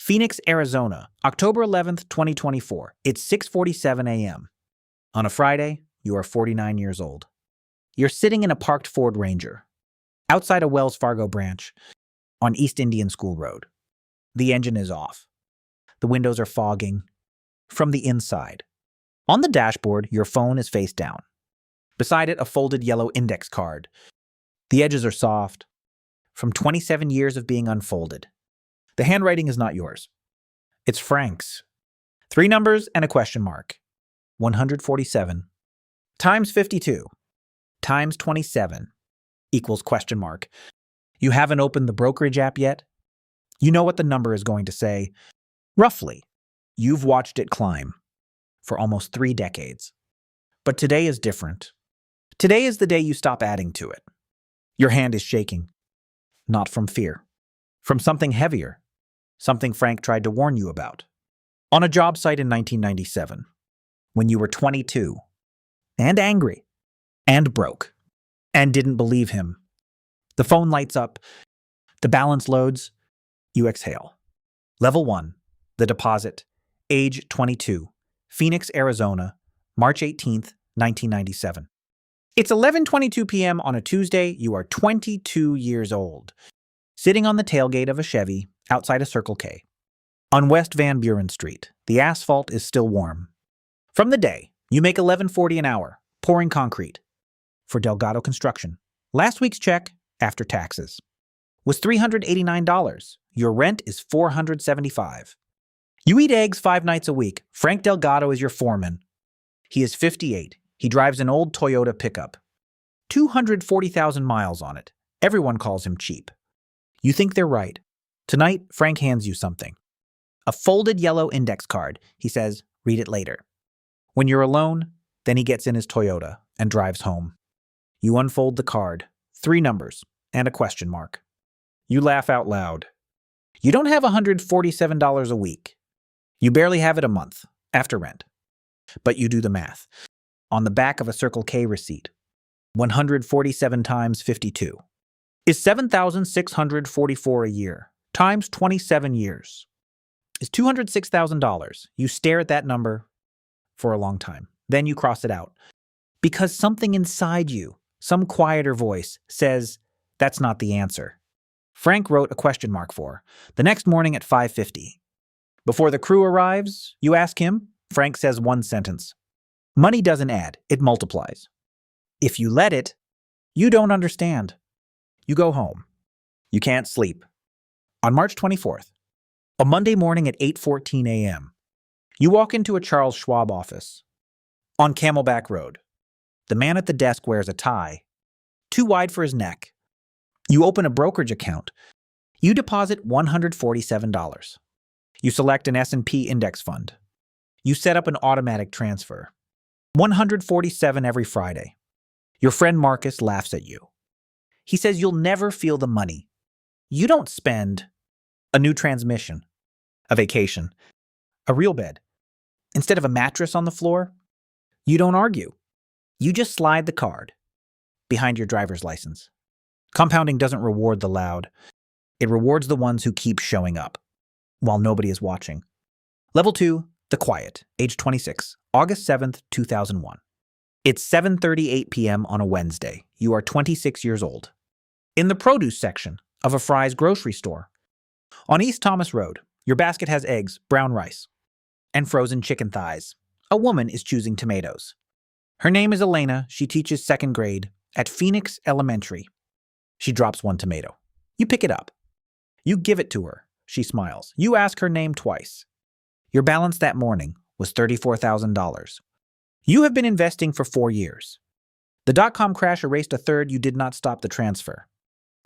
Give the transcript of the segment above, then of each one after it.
Phoenix, Arizona, October 11th, 2024. It's 6:47 a.m. On a Friday, you are 49 years old. You're sitting in a parked Ford Ranger outside a Wells Fargo branch on East Indian School Road. The engine is off. The windows are fogging from the inside. On the dashboard, your phone is face down. Beside it, a folded yellow index card. The edges are soft from 27 years of being unfolded. The handwriting is not yours. It's Frank's. 3 numbers and a question mark. 147 times 52 times 27 equals question mark. You haven't opened the brokerage app yet? You know what the number is going to say. Roughly, you've watched it climb for almost 3 decades. But today is different. Today is the day you stop adding to it. Your hand is shaking. Not from fear. From something heavier. Something Frank tried to warn you about. On a job site in 1997, when you were 22, and angry, and broke, and didn't believe him. The phone lights up. The balance loads. You exhale. Level 1, the deposit, age 22, Phoenix, Arizona, March 18th, 1997. It's 11:22 p.m. on a Tuesday. You are 22 years old, sitting on the tailgate of a Chevy outside a Circle K. On West Van Buren Street, the asphalt is still warm. From the day, you make $11.40 an hour, pouring concrete. For Delgado Construction, last week's check, after taxes, was $389. Your rent is $475. You eat eggs 5 nights a week. Frank Delgado is your foreman. He is 58. He drives an old Toyota pickup. 240,000 miles on it. Everyone calls him cheap. You think they're right. Tonight, Frank hands you something. A folded yellow index card. He says, read it later. When you're alone, then he gets in his Toyota and drives home. You unfold the card. 3 numbers and a question mark. You laugh out loud. You don't have $147 a week. You barely have it a month, after rent. But you do the math. On the back of a Circle K receipt, 147 times 52 is $7,644 a year, times 27 years, is $206,000. You stare at that number for a long time. Then you cross it out. Because something inside you, some quieter voice, says, that's not the answer. Frank wrote a question mark for the next morning at 5:50. Before the crew arrives, you ask him. Frank says one sentence. Money doesn't add, it multiplies. If you let it, you don't understand. You go home. You can't sleep. On March 24th, a Monday morning at 8:14 a.m., you walk into a Charles Schwab office on Camelback Road. The man at the desk wears a tie, too wide for his neck. You open a brokerage account. You deposit $147. You select an S&P index fund. You set up an automatic transfer. $147 every Friday. Your friend Marcus laughs at you. He says you'll never feel the money. You don't spend a new transmission, a vacation, a real bed. Instead of a mattress on the floor, you don't argue. You just slide the card behind your driver's license. Compounding doesn't reward the loud. It rewards the ones who keep showing up while nobody is watching. Level 2, the quiet, age 26, August 7th, 2001. It's 7:38 p.m. on a Wednesday. You are 26 years old. In the produce section of a Fry's grocery store. On East Thomas Road, your basket has eggs, brown rice, and frozen chicken thighs. A woman is choosing tomatoes. Her name is Elena. She teaches 2nd grade at Phoenix Elementary. She drops 1 tomato. You pick it up. You give it to her. She smiles. You ask her name twice. Your balance that morning was $34,000. You have been investing for 4 years. The dot-com crash erased a third. You did not stop the transfer.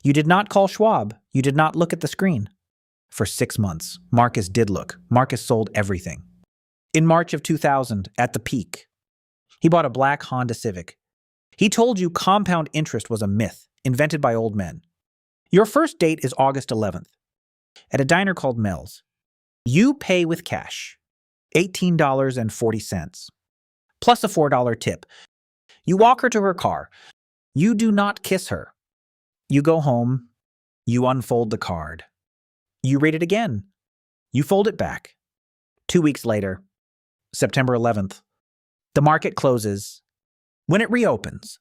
You did not call Schwab. You did not look at the screen. For 6 months, Marcus did look. Marcus sold everything. In March of 2000, at the peak, he bought a black Honda Civic. He told you compound interest was a myth invented by old men. Your first date is August 11th at a diner called Mel's. You pay with cash, $18.40, plus a $4 tip. You walk her to her car. You do not kiss her. You go home. You unfold the card. You read it again. You fold it back. 2 weeks later, September 11th, the market closes. When it reopens,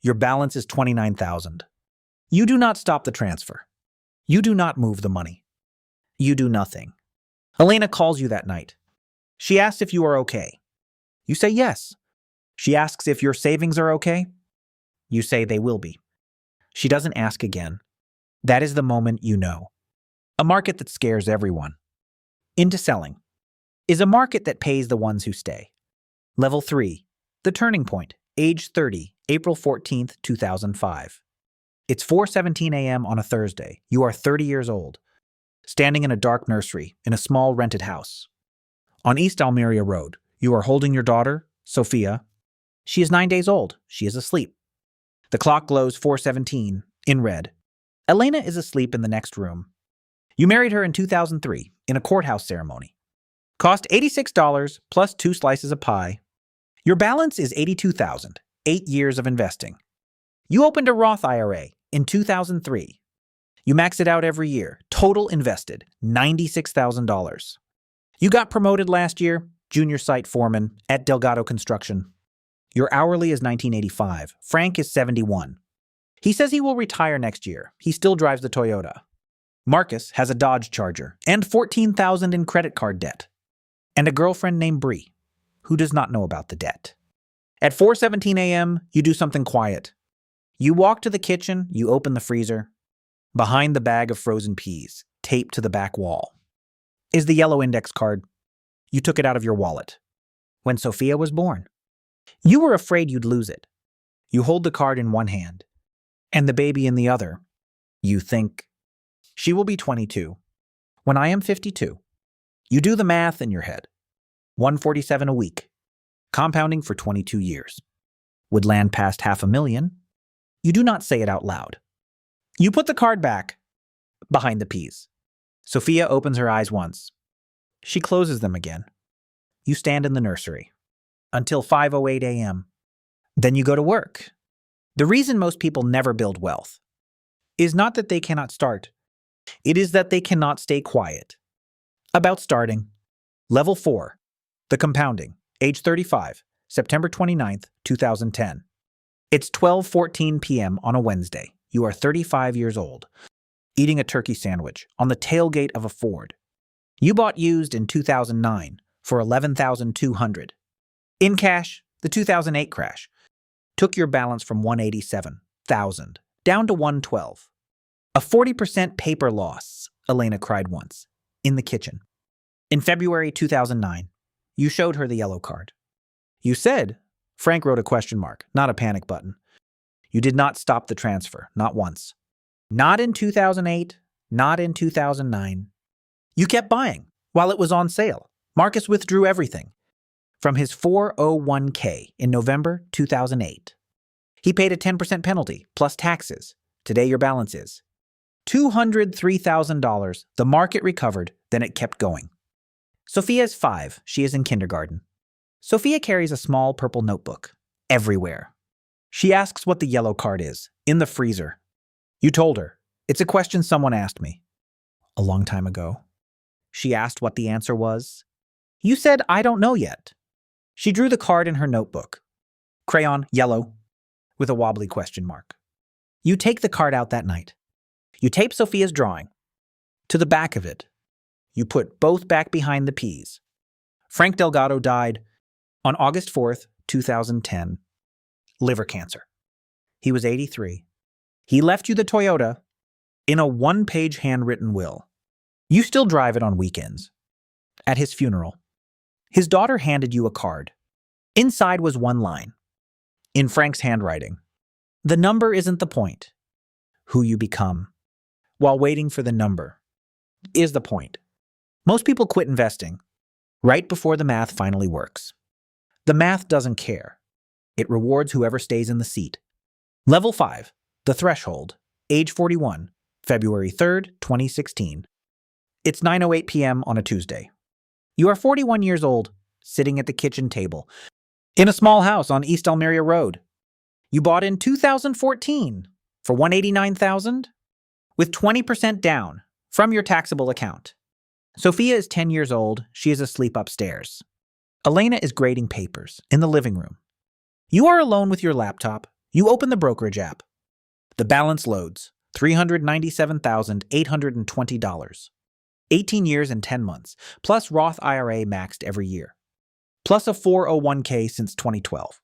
your balance is $29,000. You do not stop the transfer. You do not move the money. You do nothing. Elena calls you that night. She asks if you are okay. You say yes. She asks if your savings are okay. You say they will be. She doesn't ask again. That is the moment you know. A market that scares everyone into selling is a market that pays the ones who stay. Level 3, the turning point, age 30, April 14th, 2005. It's 4:17 a.m. on a Thursday. You are 30 years old, standing in a dark nursery in a small rented house. On East Almeria Road, you are holding your daughter, Sophia. She is 9 days old. She is asleep. The clock glows 4:17 in red. Elena is asleep in the next room. You married her in 2003 in a courthouse ceremony. Cost $86 plus 2 slices of pie. Your balance is $82,000, 8 years of investing. You opened a Roth IRA in 2003. You max it out every year. Total invested, $96,000. You got promoted last year, junior site foreman at Delgado Construction. Your hourly is $19.85. Frank is 71. He says he will retire next year. He still drives the Toyota. Marcus has a Dodge Charger and $14,000 in credit card debt. And a girlfriend named Bree, who does not know about the debt. At 4:17 a.m., you do something quiet. You walk to the kitchen, you open the freezer. Behind the bag of frozen peas, taped to the back wall, is the yellow index card. You took it out of your wallet when Sophia was born. You were afraid you'd lose it. You hold the card in one hand and the baby in the other. You think, she will be 22 when I am 52. You do the math in your head. 147 a week, compounding for 22 years. Would land past $500,000. You do not say it out loud. You put the card back behind the peas. Sophia opens her eyes once. She closes them again. You stand in the nursery until 5:08 a.m. Then you go to work. The reason most people never build wealth is not that they cannot start. It is that they cannot stay quiet. About starting. Level 4, the compounding, age 35, September 29th, 2010. It's 12:14 p.m. on a Wednesday. You are 35 years old, eating a turkey sandwich on the tailgate of a Ford. You bought used in 2009 for $11,200. In cash, the 2008 crash took your balance from $187,000 down to $112. A 40% paper loss, Elena cried once, in the kitchen. In February 2009, you showed her the yellow card. You said, Frank wrote a question mark, not a panic button. You did not stop the transfer, not once. Not in 2008, not in 2009. You kept buying while it was on sale. Marcus withdrew everything from his 401k in November 2008. He paid a 10% penalty plus taxes. Today your balance is $203,000. The market recovered, then it kept going. Sophia is 5. She is in kindergarten. Sophia carries a small purple notebook everywhere. She asks what the yellow card is, in the freezer. You told her. It's a question someone asked me a long time ago. She asked what the answer was. You said, I don't know yet. She drew the card in her notebook. Crayon, yellow, with a wobbly question mark. You take the card out that night. You tape Sophia's drawing to the back of it. You put both back behind the peas. Frank Delgado died on August 4th, 2010. Liver cancer. He was 83. He left you the Toyota in a 1-page handwritten will. You still drive it on weekends. At his funeral, his daughter handed you a card. Inside was one line, in Frank's handwriting. The number isn't the point. Who you become while waiting for the number is the point. Most people quit investing right before the math finally works. The math doesn't care. It rewards whoever stays in the seat. Level 5, the threshold, age 41, February 3rd, 2016. It's 9:08 p.m. on a Tuesday. You are 41 years old, sitting at the kitchen table in a small house on East Almeria Road. You bought in 2014 for $189,000 with 20% down from your taxable account. Sophia is 10 years old. She is asleep upstairs. Elena is grading papers in the living room. You are alone with your laptop. You open the brokerage app. The balance loads, $397,820. 18 years and 10 months, plus Roth IRA maxed every year. Plus a 401k since 2012.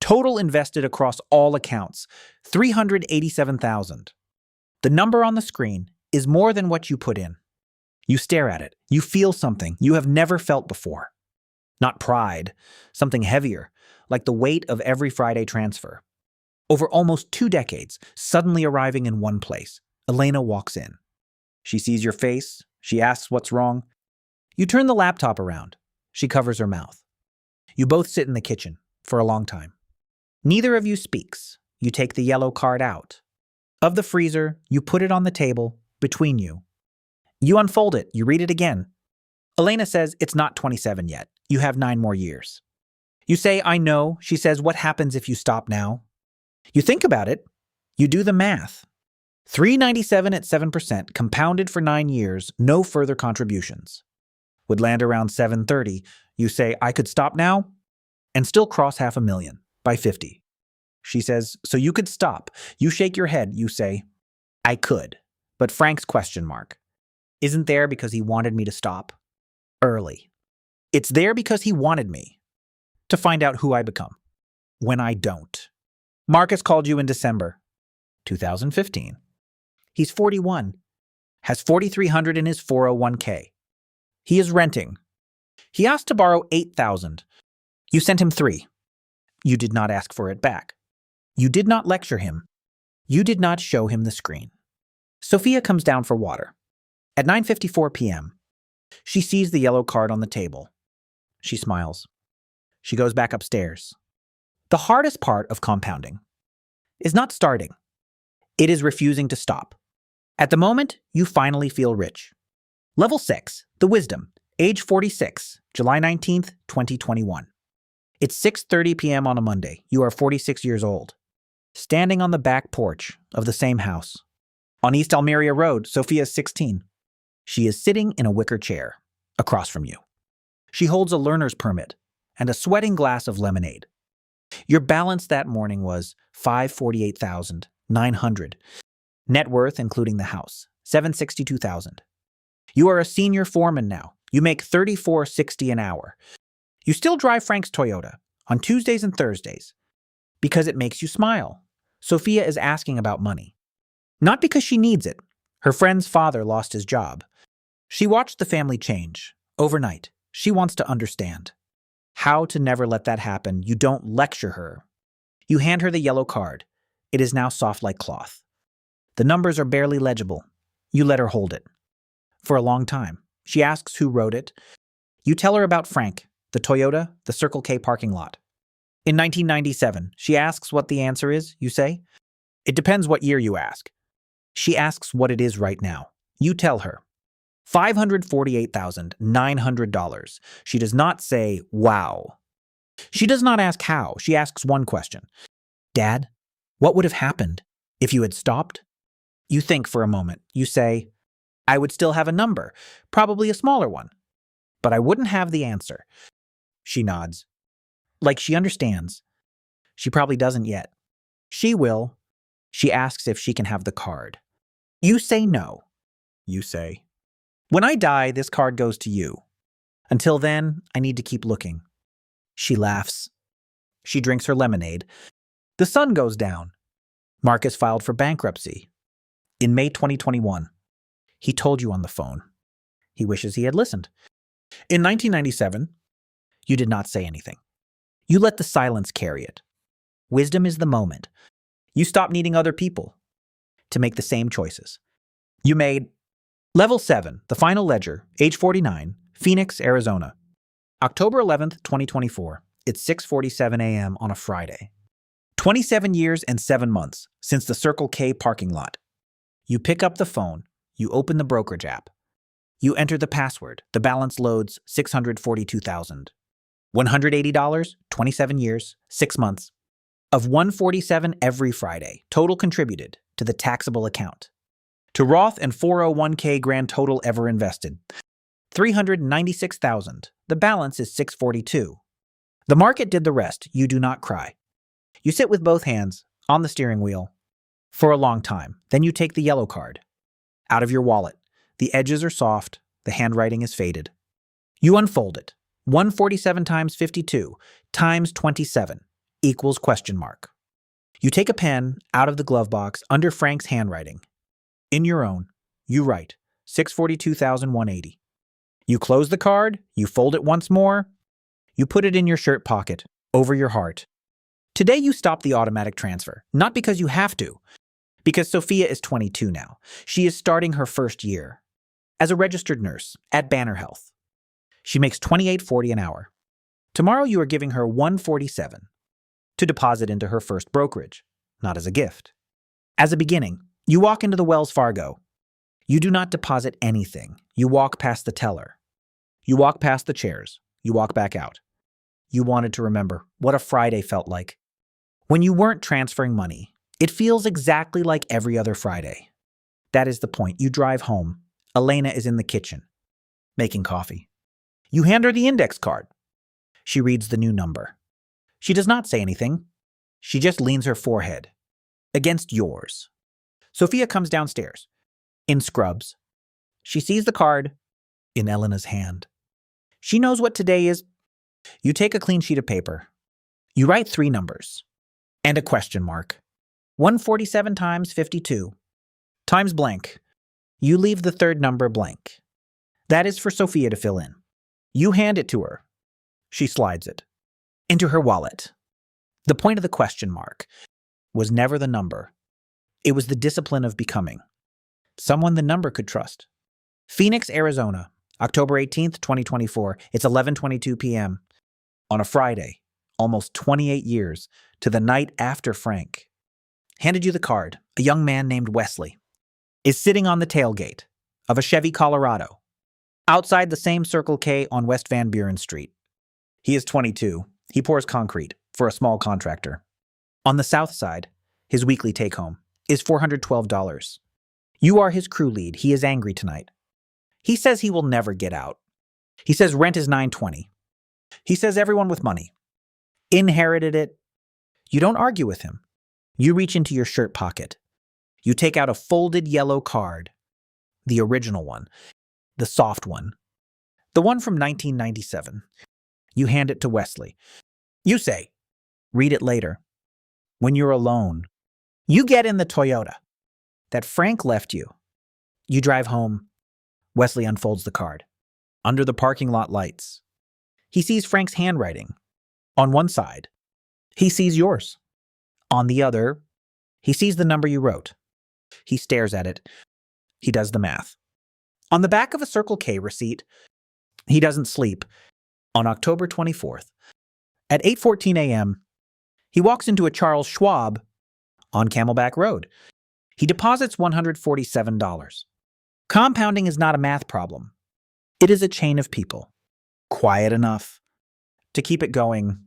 Total invested across all accounts, $387,000. The number on the screen is more than what you put in. You stare at it. You feel something you have never felt before. Not pride, something heavier, like the weight of every Friday transfer. Over almost 2 decades, suddenly arriving in one place, Elena walks in. She sees your face. She asks what's wrong. You turn the laptop around. She covers her mouth. You both sit in the kitchen for a long time. Neither of you speaks. You take the yellow card out. Of the freezer, you put it on the table between you. You unfold it. You read it again. Elena says it's not 27 yet. You have 9 more years. You say, I know. She says, what happens if you stop now? You think about it. You do the math. $397 at 7%, compounded for 9 years, no further contributions. Would land around $730. You say, I could stop now and still cross $500,000 by 50. She says, so you could stop. You shake your head. You say, I could. But Frank's question mark isn't there because he wanted me to stop early. It's there because he wanted me to find out who I become when I don't. Marcus called you in December 2015. He's 41, has $4,300 in his 401k. He is renting. He asked to borrow $8,000. You sent him $3,000. You did not ask for it back. You did not lecture him. You did not show him the screen. Sophia comes down for water. At 9:54 p.m., she sees the yellow card on the table. She smiles. She goes back upstairs. The hardest part of compounding is not starting. It is refusing to stop. At the moment, you finally feel rich. Level 6, the wisdom, age 46, July 19th, 2021. It's 6:30 p.m. on a Monday. You are 46 years old. Standing on the back porch of the same house. On East Almeria Road, Sophia is 16. She is sitting in a wicker chair across from you. She holds a learner's permit and a sweating glass of lemonade. Your balance that morning was $548,900. Net worth, including the house, $762,000. You are a senior foreman now. You make $34.60 an hour. You still drive Frank's Toyota on Tuesdays and Thursdays because it makes you smile. Sophia is asking about money. Not because she needs it. Her friend's father lost his job. She watched the family change overnight. She wants to understand how to never let that happen. You don't lecture her. You hand her the yellow card. It is now soft like cloth. The numbers are barely legible. You let her hold it. For a long time, she asks who wrote it. You tell her about Frank, the Toyota, the Circle K parking lot. In 1997, she asks what the answer is, you say. It depends what year you ask. She asks what it is right now. You tell her. $548,900. She does not say, wow. She does not ask how. She asks one question. Dad, what would have happened if you had stopped? You think for a moment. You say, I would still have a number, probably a smaller one, but I wouldn't have the answer. She nods. Like she understands. She probably doesn't yet. She will. She asks if she can have the card. You say no. You say, when I die, this card goes to you. Until then, I need to keep looking. She laughs. She drinks her lemonade. The sun goes down. Marcus filed for bankruptcy. In May 2021, he told you on the phone. He wishes he had listened. In 1997, you did not say anything. You let the silence carry it. Wisdom is the moment. You stop needing other people to make the same choices. You made Level 7, the final ledger, age 49, Phoenix, Arizona. October 11th, 2024. It's 6:47 a.m. on a Friday. 27 years and 7 months since the Circle K parking lot. You pick up the phone. You open the brokerage app. You enter the password. The balance loads $642,000. $180, 27 years, 6 months. Of $147 every Friday, total contributed to the taxable account. To Roth and 401k grand total ever invested, $396,000. The balance is $642. The market did the rest. You do not cry. You sit with both hands on the steering wheel for a long time. Then you take the yellow card out of your wallet. The edges are soft. The handwriting is faded. You unfold it. 147 times 52 times 27 equals question mark. You take a pen out of the glove box under Frank's handwriting. In your own, you write 642,180. You close the card, you fold it once more, you put it in your shirt pocket, over your heart. Today you stop the automatic transfer, not because you have to, because Sophia is 22 now. She is starting her first year as a registered nurse at Banner Health. She makes $28.40 an hour. Tomorrow you are giving her $147 to deposit into her first brokerage, not as a gift. As a beginning, you walk into the Wells Fargo. You do not deposit anything. You walk past the teller. You walk past the chairs. You walk back out. You wanted to remember what a Friday felt like. When you weren't transferring money, it feels exactly like every other Friday. That is the point. You drive home. Elena is in the kitchen, making coffee. You hand her the index card. She reads the new number. She does not say anything. She just leans her forehead against yours. Sophia comes downstairs in scrubs. She sees the card in Elena's hand. She knows what today is. You take a clean sheet of paper. You write 3 numbers and a question mark. 147 times 52 times blank. You leave the third number blank. That is for Sophia to fill in. You hand it to her. She slides it into her wallet. The point of the question mark was never the number. It was the discipline of becoming someone the number could trust. Phoenix, Arizona, October 18th, 2024. It's 11:22 p.m. on a Friday, almost 28 years to the night after Frank handed you the card. A young man named Wesley is sitting on the tailgate of a Chevy Colorado outside the same Circle K on West Van Buren Street. He is 22. He pours concrete for a small contractor. On the south side, his weekly take-home is $412. You are his crew lead. He is angry tonight. He says he will never get out. He says rent is $920. He says everyone with money inherited it. You don't argue with him. You reach into your shirt pocket. You take out a folded yellow card, the original one, the soft one, the one from 1997. You hand it to Wesley. You say, read it later. When you're alone, you get in the Toyota that Frank left you. You drive home. Wesley unfolds the card. Under the parking lot lights, he sees Frank's handwriting. On one side, he sees yours. On the other, he sees the number you wrote. He stares at it. He does the math. On the back of a Circle K receipt, he doesn't sleep. On October 24th, at 8:14 a.m., he walks into a Charles Schwab on Camelback Road. He deposits $147. Compounding is not a math problem. It is a chain of people, quiet enough to keep it going